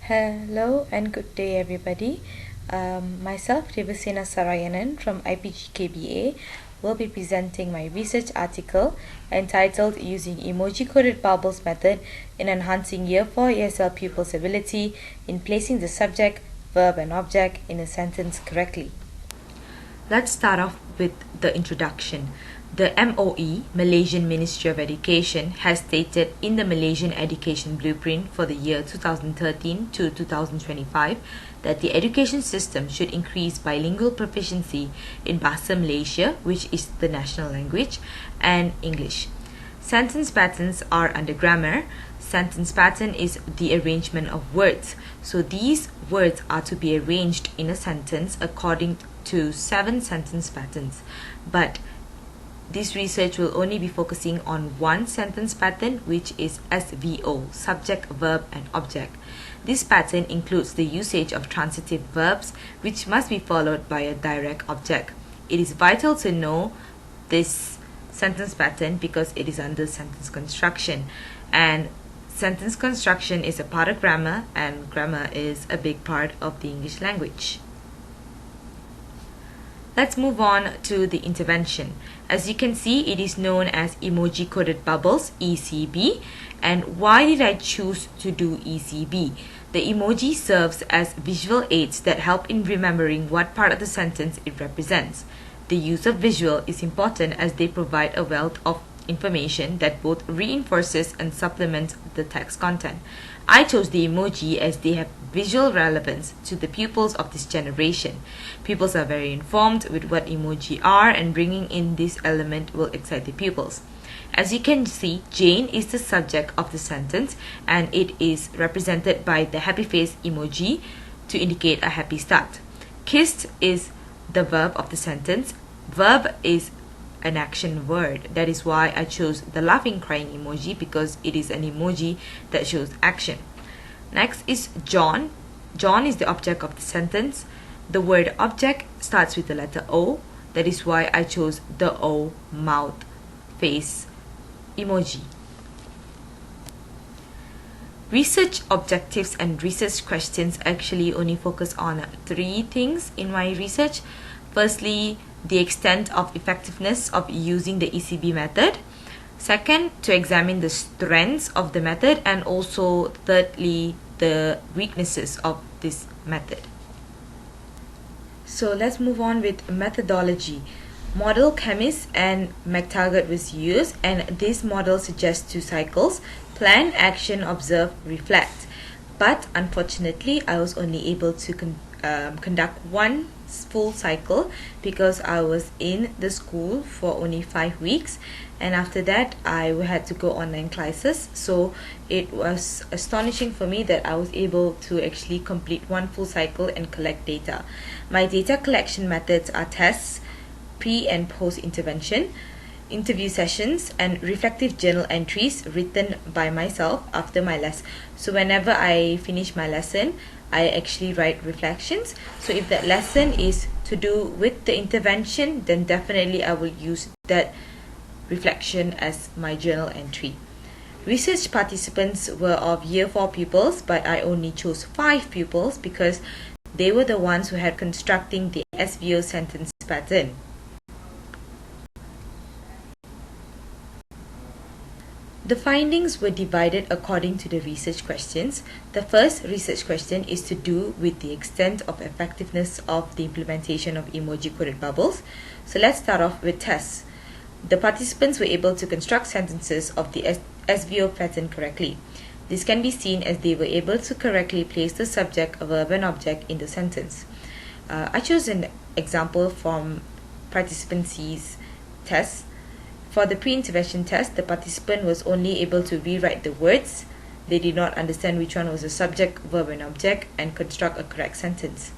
Hello and good day, everybody. Myself, Devasena Sarayanan from IPGKBA, will be presenting my research article entitled Using Emoji-Coded Bubbles Method in Enhancing Year 4 ESL Pupils' Ability in Placing the Subject, Verb, and Object in a Sentence Correctly. Let's start off with the introduction. The MOE, Malaysian Ministry of Education, has stated in the Malaysian Education Blueprint for the year 2013 to 2025 that the education system should increase bilingual proficiency in Bahasa Malaysia, which is the national language, and English. Sentence patterns are under grammar. Sentence pattern is the arrangement of words. So these words are to be arranged in a sentence according to 7 sentence patterns. But this research will only be focusing on one sentence pattern, which is SVO, subject, verb, and object. This pattern includes the usage of transitive verbs, which must be followed by a direct object. It is vital to know this sentence pattern because it is under sentence construction, and sentence construction is a part of grammar, and grammar is a big part of the English language. Let's move on to the intervention. As you can see, it is known as Emoji-Coded Bubbles, ECB. And why did I choose to do ECB? The emoji serves as visual aids that help in remembering what part of the sentence it represents. The use of visual is important as they provide a wealth of information that both reinforces and supplements the text content. I chose the emoji as they have visual relevance to the pupils of this generation. Pupils are very informed with what emoji are, and bringing in this element will excite the pupils. As you can see, Jane is the subject of the sentence, and it is represented by the happy face emoji to indicate a happy start. Kissed is the verb of the sentence. Verb is an action word. That is why I chose the laughing crying emoji, because it is an emoji that shows action. Next is John. John is the object of the sentence. The word object starts with the letter O. That is why I chose the O mouth face emoji. Research objectives and research questions actually only focus on 3 things in my research. Firstly, the extent of effectiveness of using the ECB method. Second, to examine the strengths of the method, and also thirdly, the weaknesses of this method. So let's move on with methodology. Model chemist and McTaggart was used, and this model suggests 2 cycles: plan, action, observe, reflect. But unfortunately, I was only able to conduct 1 full cycle because I was in the school for only 5 weeks, and after that I had to go online classes. So it was astonishing for me that I was able to actually complete 1 full cycle and collect data. My data collection methods are tests, pre and post intervention, interview sessions, and reflective journal entries written by myself after my lesson. So whenever I finish my lesson, I actually write reflections. So if that lesson is to do with the intervention, then definitely I will use that reflection as my journal entry. Research participants were of year 4 pupils, but I only chose 5 pupils because they were the ones who had constructing the SVO sentence pattern. The findings were divided according to the research questions. The first research question is to do with the extent of effectiveness of the implementation of emoji-coded bubbles. So let's start off with tests. The participants were able to construct sentences of the SVO pattern correctly. This can be seen as they were able to correctly place the subject, verb, and object in the sentence. I chose an example from participant C's test. For the pre-intervention test, the participant was only able to rewrite the words. They did not understand which one was the subject, verb, and object, and construct a correct sentence.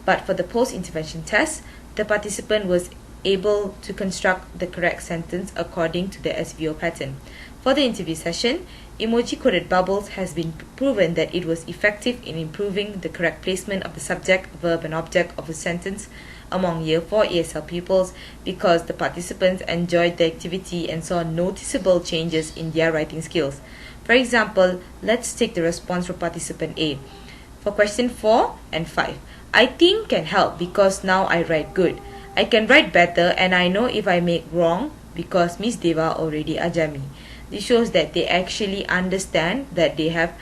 But for the post-intervention test, the participant was able to construct the correct sentence according to the SVO pattern. For the interview session, Emoji-Coded Bubbles has been proven that it was effective in improving the correct placement of the subject, verb, and object of a sentence among Year 4 ESL pupils because the participants enjoyed the activity and saw noticeable changes in their writing skills. For example, let's take the response from participant A. For question 4 and 5, I think can help because now I write good. I can write better and I know if I make wrong because Miss Deva already ajar me. This shows that they actually understand that they have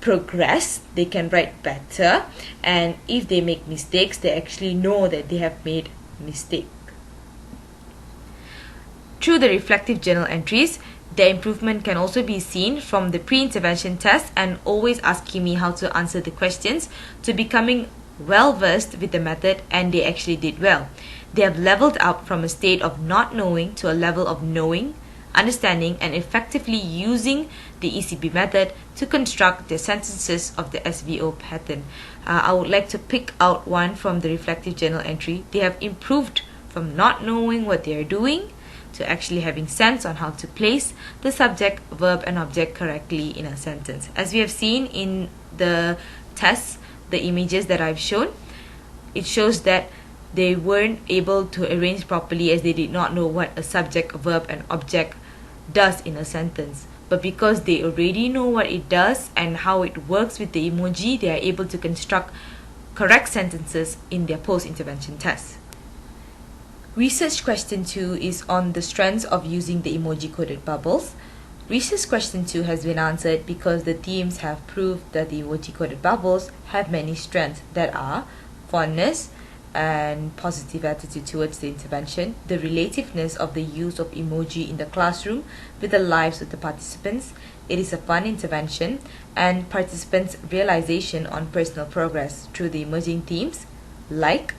progressed, they can write better, and if they make mistakes, they actually know that they have made mistake. Through the reflective journal entries, the improvement can also be seen from the pre-intervention test and always asking me how to answer the questions to becoming well versed with the method, and they actually did well. They have leveled up from a state of not knowing to a level of knowing, understanding, and effectively using the ECB method to construct the sentences of the SVO pattern. I would like to pick out one from the reflective journal entry. They have improved from not knowing what they are doing to actually having sense on how to place the subject, verb, and object correctly in a sentence. As we have seen in the tests, the images that I've shown, it shows that they weren't able to arrange properly as they did not know what a subject, verb, and object does in a sentence. But because they already know what it does and how it works with the emoji, they are able to construct correct sentences in their post-intervention test. Research question 2 is on the strengths of using the emoji-coded bubbles. Research question 2 has been answered because the teams have proved that the emoji-coded bubbles have many strengths that are fondness and positive attitude towards the intervention, the relativeness of the use of emoji in the classroom with the lives of the participants, it is a fun intervention, and participants' realization on personal progress through the emerging themes like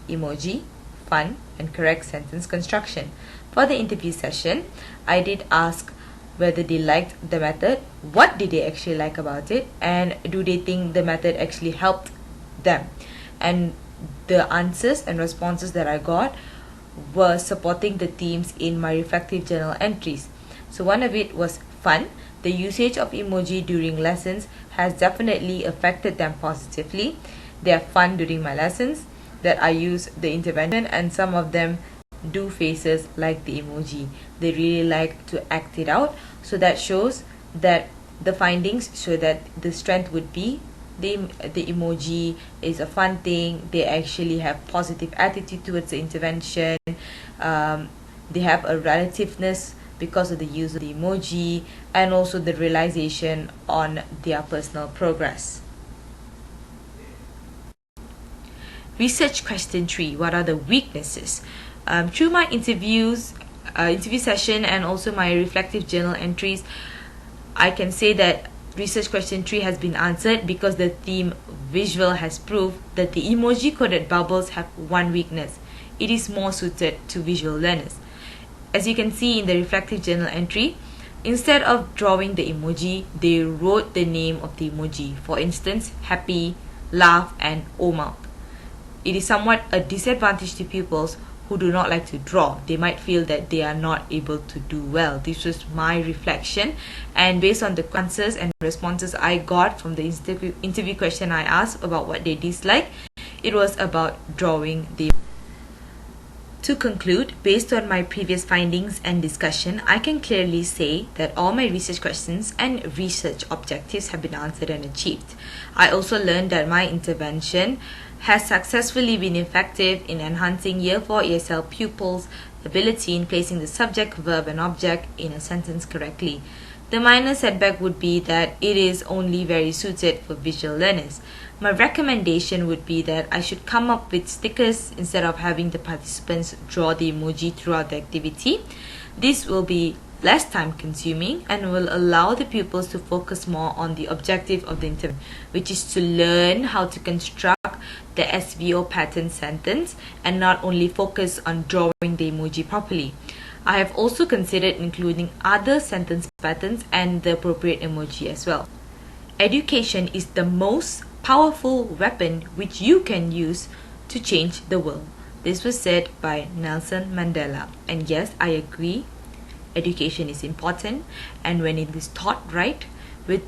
emoji, fun, and correct sentence construction. For the interview session, I did ask whether they liked the method, what did they actually like about it, and do they think the method actually helped them. And the answers and responses that I got were supporting the themes in my reflective journal entries. So one of it was fun. The usage of emoji during lessons has definitely affected them positively. They have fun during my lessons that I use the intervention, and some of them do faces like the emoji. They really like to act it out. So that shows that the findings show that the strength would be the emoji is a fun thing. They actually have positive attitude towards the intervention. They have a relativeness because of the use of the emoji, and also the realization on their personal progress. Research question 3. What are the weaknesses? Through my interview session and also my reflective journal entries, I can say that research question 3 has been answered because the theme visual has proved that the emoji-coded bubbles have one weakness. It is more suited to visual learners. As you can see in the reflective journal entry, instead of drawing the emoji, they wrote the name of the emoji. For instance, happy, laugh, and O mouth. It is somewhat a disadvantage to pupils who do not like to draw. They might feel that they are not able to do well. This was my reflection, and based on the answers and responses I got from the interview question I asked about what they dislike, it was about drawing the. To conclude, based on my previous findings and discussion, I can clearly say that all my research questions and research objectives have been answered and achieved. I also learned that my intervention has successfully been effective in enhancing Year 4 ESL pupils' ability in placing the subject, verb, and object in a sentence correctly. The minor setback would be that it is only very suited for visual learners. My recommendation would be that I should come up with stickers instead of having the participants draw the emoji throughout the activity. This will be less time consuming and will allow the pupils to focus more on the objective of the intervention, which is to learn how to construct the SVO pattern sentence and not only focus on drawing the emoji properly. I have also considered including other sentence patterns and the appropriate emoji as well. Education is the most powerful weapon which you can use to change the world. This was said by Nelson Mandela. And yes, I agree. Education is important, and when it is taught right, with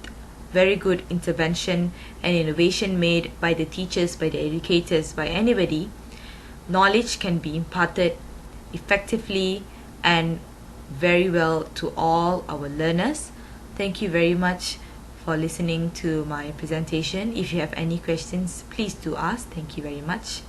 very good intervention and innovation made by the teachers, by the educators, by anybody, knowledge can be imparted effectively and very well to all our learners Thank you very much for listening to my presentation. If you have any questions, please do ask. Thank you very much.